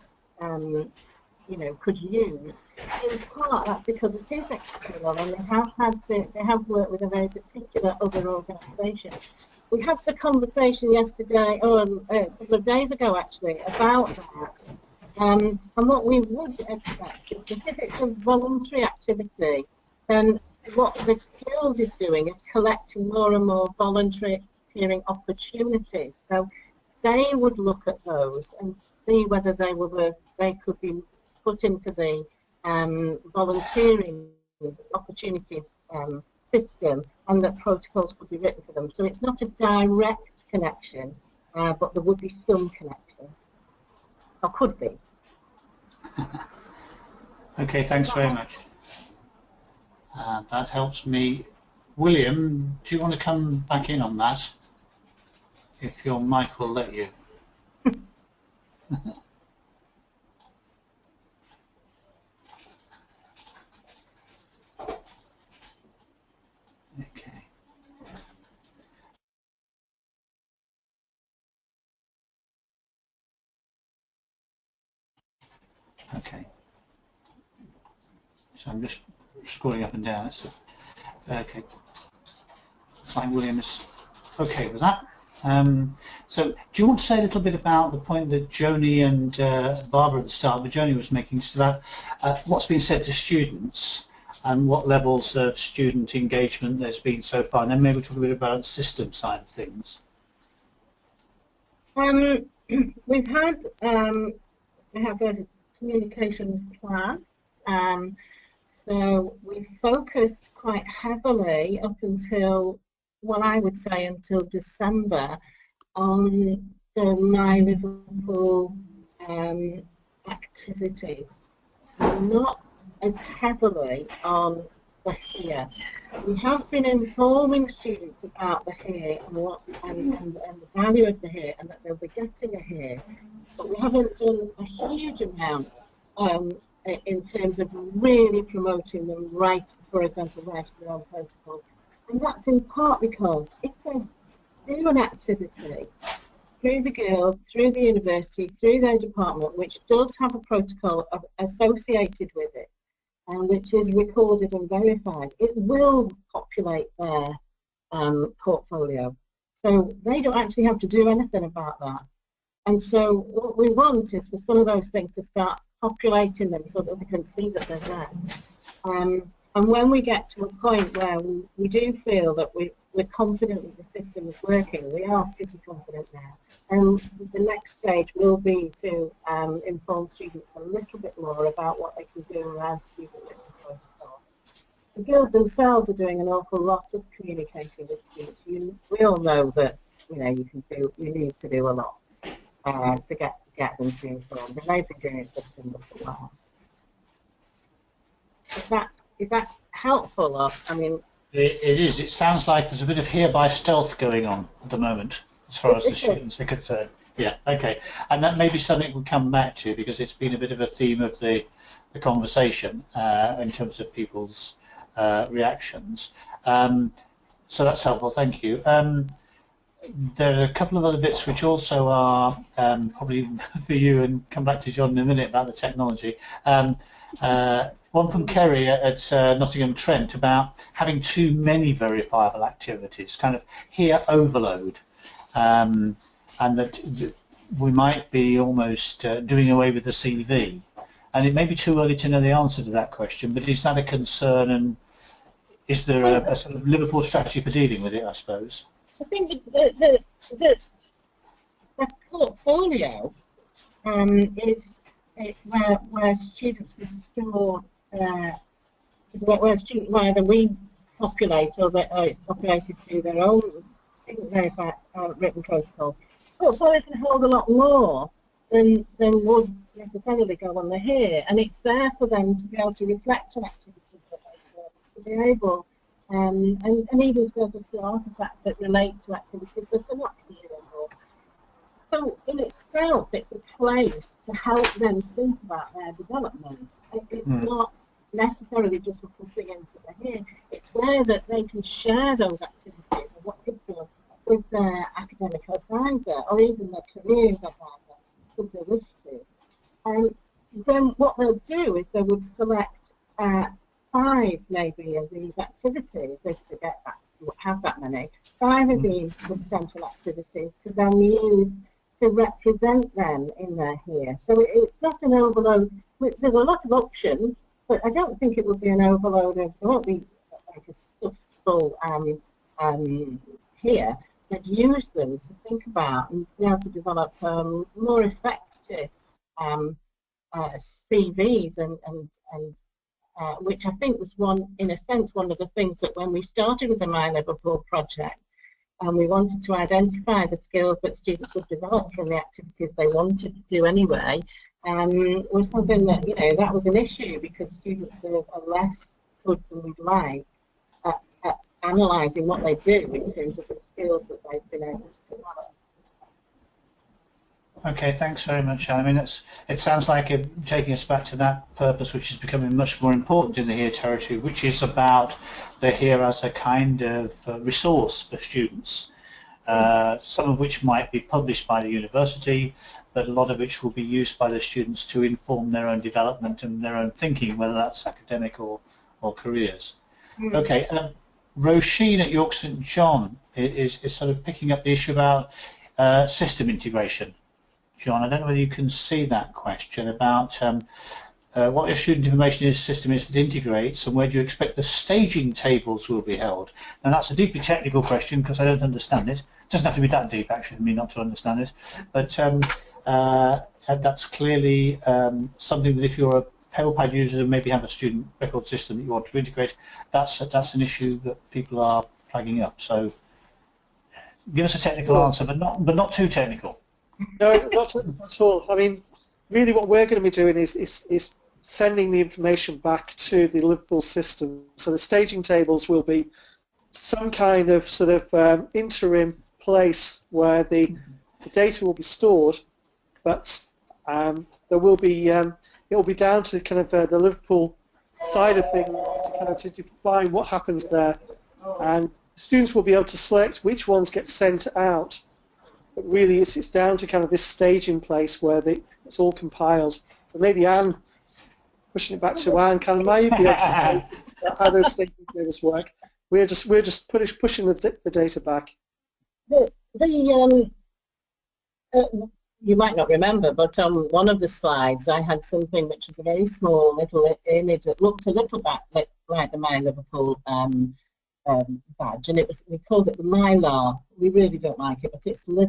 use. In part, that's because it is external, and they have worked with a very particular other organisation. We had the conversation yesterday, a couple of days ago actually, about that. And what we would expect is if it's a voluntary activity, then what the Guild is doing is collecting more and more voluntary peering opportunities. So they would look at those and see whether they could be put into the volunteering opportunities system, and that protocols could be written for them. So it's not a direct connection, but there would be some connection, or could be. Okay, thanks very much. That helps me. William, do you want to come back in on that, if your mic will let you? Okay. Okay. So I'm just scrolling up and down. Okay. Fine, William is okay with that. So do you want to say a little bit about the point that Joni and Barbara at the start, but Joni was making, just about what's been said to students and what levels of student engagement there's been so far, and then maybe talk a bit about the system side of things. We have a communications plan. So we focused quite heavily up until, well, I would say until December, on the My Liverpool activities, not as heavily on the here. We have been informing students about the here and the value of the here, and that they'll be getting a here, but we haven't done a huge amount in terms of really promoting them right, for example, right to their own protocols. And that's in part because if they do an activity through the Guild, through the university, through their department, which does have a protocol associated with it, and which is recorded and verified, it will populate their portfolio. So they don't actually have to do anything about that. And so what we want is for some of those things to start populating them so that we can see that they're there. And when we get to a point where we do feel that we're confident that the system is working, we are pretty confident now. And the next stage will be to inform students a little bit more about what they can do around student written protocols. The Guild themselves are doing an awful lot of communicating with students. We all know that you need to do a lot to get them to inform. But they've been doing it for a little while. Is that helpful? Or, I mean, it is. It sounds like there's a bit of hereby stealth going on at the moment, as far as the students are concerned. Yeah, okay. And that may be something we'll come back to, because it's been a bit of a theme of the conversation in terms of people's reactions. So that's helpful, thank you. There are a couple of other bits which also are probably for you, and come back to John in a minute about the technology. One from Kerry at Nottingham Trent about having too many verifiable activities, kind of here overload, and that we might be almost doing away with the CV. And it may be too early to know the answer to that question, but is that a concern, and is there a sort of Liverpool strategy for dealing with it, I suppose? I think the portfolio is where students will store whether we populate or it's populated through their own student verified written protocols. Portfolio can hold a lot more than would necessarily go on the here, and it's there for them to be able to reflect on activities that they do, to be able and even to be able to see artifacts that relate to activities that are not here anymore. So in itself, it's a place to help them think about their development. It's not necessarily just for putting into the here. It's where that they can share those activities and what they feel with their academic advisor or even their careers advisor, if they wish to. And then what they'll do is they would select 5 maybe of these activities, if they have that many, 5 of these potential activities to then use to represent them in their here. So it's not an overload. There's a lot of options, but I don't think it would be an overload of, there won't be like a stuffed full here, but use them to think about and be able to develop more effective CVs and which I think was in a sense, one of the things that when we started with the My Liverpool project, and we wanted to identify the skills that students would develop from the activities they wanted to do anyway, was something that, that was an issue because students are less good than we'd like at analysing what they do in terms of the skills that they've been able to develop. Okay, thanks very much, Anne. I mean, it sounds like taking us back to that purpose, which is becoming much more important in the here territory, which is about the here as a kind of resource for students, some of which might be published by the university, but a lot of which will be used by the students to inform their own development and their own thinking, whether that's academic or or careers. Okay, Roisin at York St John is sort of picking up the issue about system integration. John, I don't know whether you can see that question about what your student information system is that integrates, and where do you expect the staging tables will be held? And that's a deeply technical question because I don't understand it. It doesn't have to be that deep actually for me not to understand it, but that's clearly something that if you're a PebblePad user and maybe have a student record system that you want to integrate, that's an issue that people are flagging up. So give us a technical answer, but not too technical. No, not at all. I mean, really what we're going to be doing is sending the information back to the Liverpool system. So the staging tables will be some kind of sort of interim place where the data will be stored, but there will be it will be down to kind of the Liverpool side of things to kind of to define what happens there, and students will be able to select which ones get sent out. But really, it's down to kind of this staging place where it's all compiled. So maybe Anne, pushing it back to Anne, can I be able to say how those staging tables work? We're just pushing the data back. You might not remember, but on one of the slides, I had something which was a very small little image that looked a little bit like the My Liverpool badge, and we called it the Mylar. We really don't like it, but it's My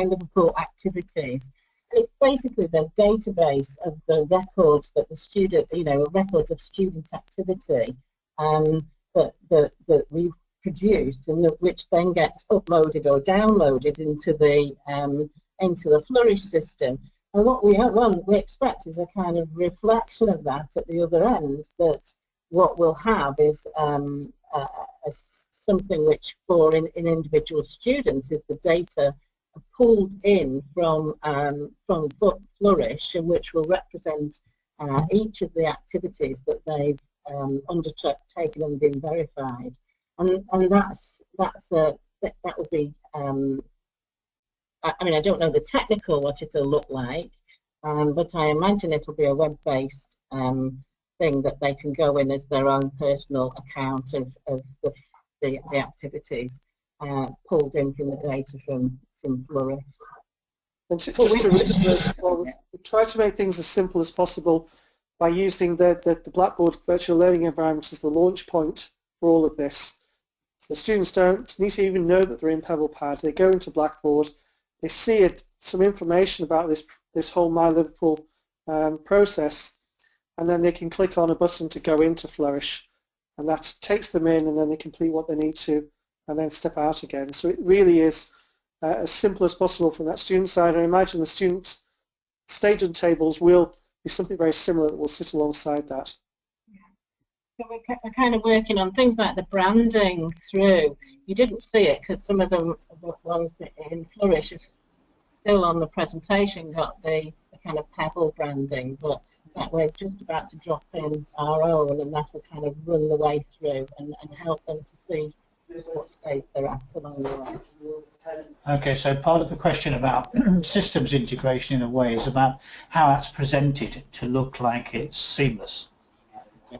Liverpool Activities. And it's basically the database of the records that the student, records of student activity that we've produced, and which then gets uploaded or downloaded into the Flourish system. And what we expect is a kind of reflection of that at the other end, that what we'll have is something which for in individual students is the data pulled in from Flourish, and which will represent each of the activities that they've undertaken and been verified. And that will be I mean, I don't know the technical what it'll look like, but I imagine it'll be a web-based thing that they can go in as their own personal account of the activities pulled in from the data from Flourish. And just to reiterate, we try to make things as simple as possible by using the Blackboard virtual learning environment as the launch point for all of this. So the students don't need to even know that they're in PebblePad. They go into Blackboard, they see some information about this whole My Liverpool process, and then they can click on a button to go into Flourish, and that takes them in, and then they complete what they need to, and then step out again. So it really is as simple as possible from that student side. I imagine the students' staging tables will be something very similar that will sit alongside that. So we're kind of working on things like the branding through. You didn't see it because some of the ones that in Flourish are still on the presentation got the kind of Pebble branding, but that we're just about to drop in our own, and that will kind of run the way through and help them to see what stage they're at along the way. Okay, so part of the question about systems integration in a way is about how that's presented to look like it's seamless.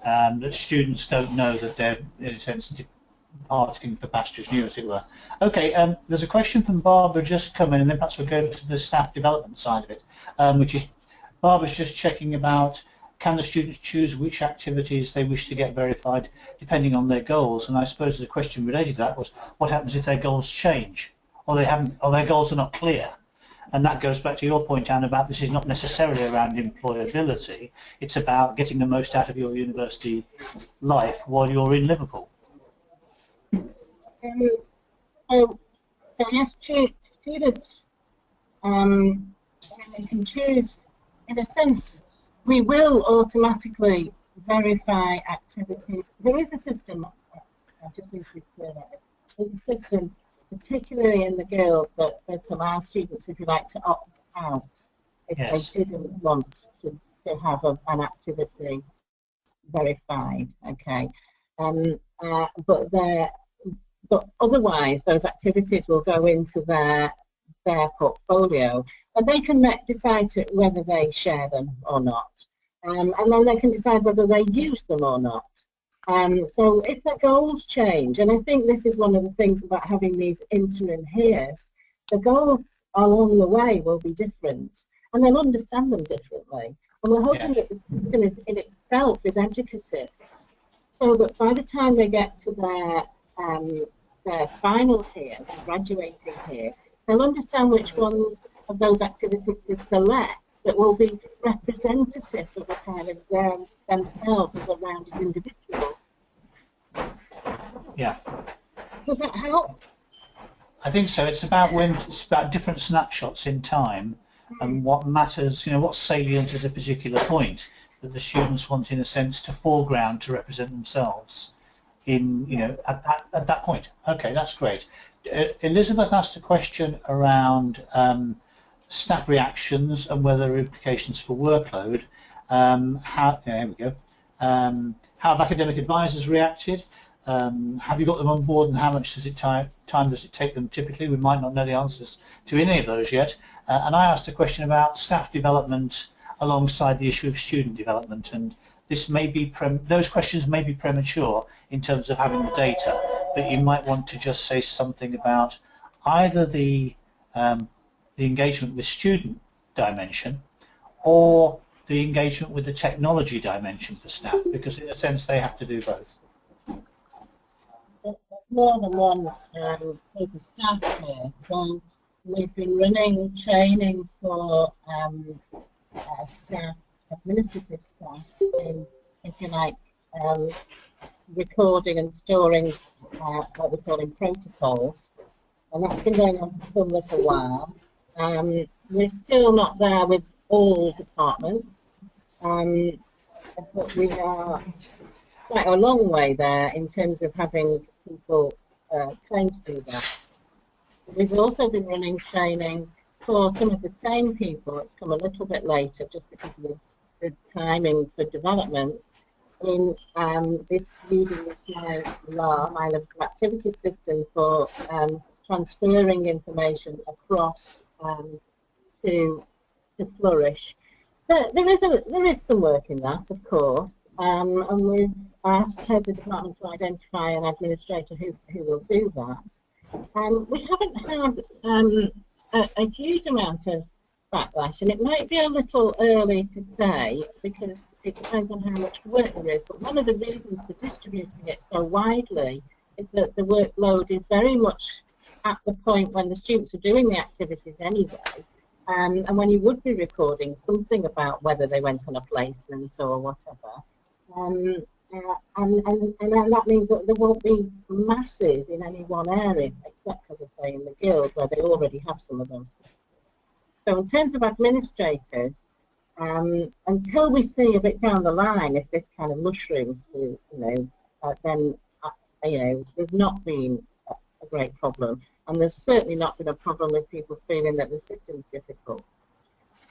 That students don't know that they're, in a sense, departing for pastures new, as it were. Okay, there's a question from Barbara just come in, and then perhaps we'll go to the staff development side of it, which is Barbara's just checking about, can the students choose which activities they wish to get verified depending on their goals? And I suppose the question related to that was, what happens if their goals change, or their goals are not clear? And that goes back to your point, Anne, about this is not necessarily around employability. It's about getting the most out of your university life while you're in Liverpool. So yes, students can choose, in a sense, we will automatically verify activities. There is a system, I just need to be clear about it, there's a system particularly in the Guild that allows students, if you like, to opt out if they didn't want to have an activity verified. Okay, but otherwise those activities will go into their portfolio, and they can decide whether they share them or not. and then they can decide whether they use them or not. So if their goals change, and I think this is one of the things about having these interim hears, the goals along the way will be different, and they'll understand them differently. And we're hoping that the system is, in itself is educative, so that by the time they get to their final here, their graduating here, they'll understand which ones of those activities to select that will be representative of a kind of themselves as a rounded individual. Yeah. Does that help? I think so. It's about different snapshots in time and what matters, what's salient at a particular point that the students want, in a sense, to foreground to represent themselves in, at that point. Okay, that's great. Elizabeth asked a question around staff reactions and whether there are implications for workload. Here we go. How have academic advisors reacted? Have you got them on board, and how much time does it take them typically? We might not know the answers to any of those yet. And I asked a question about staff development alongside the issue of student development, and this may be those questions may be premature in terms of having the data, but you might want to just say something about either the engagement with student dimension or the engagement with the technology dimension for staff, because in a sense they have to do both. There's more than one group of staff here. So we've been running training for staff, administrative staff, in, if you like, recording and storing what we're calling protocols, and that's been going on for some little while. We're still not there with all departments, but we are quite a long way there in terms of having people trained to do that. We've also been running training for some of the same people. It's come a little bit later just because of the timing for developments in using this my local activity system for transferring information across to Flourish. There is some work in that, of course, and we've asked heads of department to identify an administrator who will do that. We haven't had a huge amount of backlash, and it might be a little early to say because it depends on how much work there is, but one of the reasons for distributing it so widely is that the workload is very much at the point when the students are doing the activities anyway, and when you would be recording something about whether they went on a placement or whatever. And that means that there won't be masses in any one area, except, as I say, in the guild, where they already have some of those things. So in terms of administrators, until we see a bit down the line if this kind of mushrooms, then there's not been a great problem, and there's certainly not been a problem with people feeling that the system's difficult.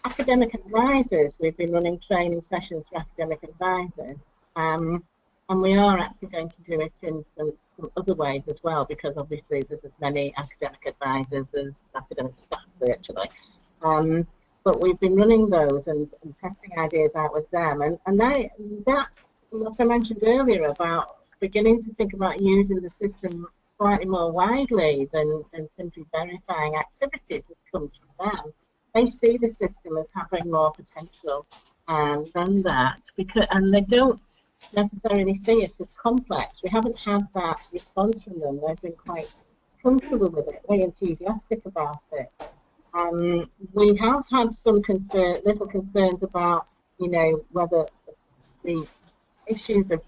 Academic advisors, we've been running training sessions for academic advisors, and we are actually going to do it in some other ways as well, because obviously there's as many academic advisors as academic staff virtually. But we've been running those and testing ideas out with them, and that what I mentioned earlier about beginning to think about using the system slightly more widely than simply verifying activities has come from them. They see the system as having more potential than that, and they don't necessarily see it as complex. We haven't had that response from them. They've been quite comfortable with it, very enthusiastic about it. We have had some little concerns about, whether the issues of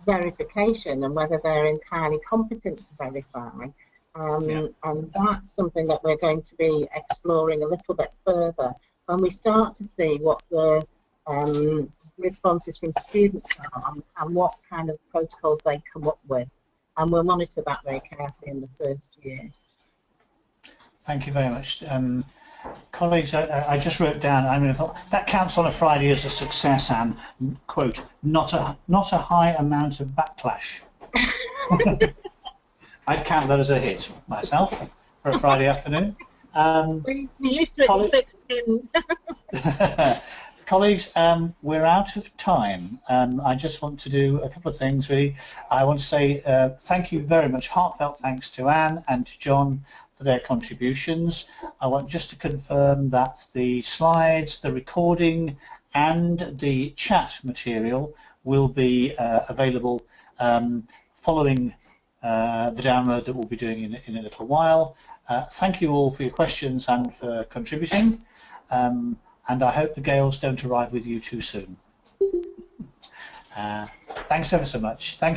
verification and whether they're entirely competent to verify. And that's something that we're going to be exploring a little bit further when we start to see what the responses from students are and what kind of protocols they come up with. And we'll monitor that very carefully in the first year. Thank you very much. Colleagues, I just wrote down, I thought that counts on a Friday as a success, and quote, not a high amount of backlash. I'd count that as a hit myself for a Friday afternoon. We used to it in thick skins. colleagues, we're out of time. I just want to do a couple of things really. I want to say thank you very much, heartfelt thanks to Anne and to John for their contributions. I want just to confirm that the slides, the recording and the chat material will be available following the download that we'll be doing in a little while. Thank you all for your questions and for contributing, and I hope the gales don't arrive with you too soon. Thanks ever so much. Thank you.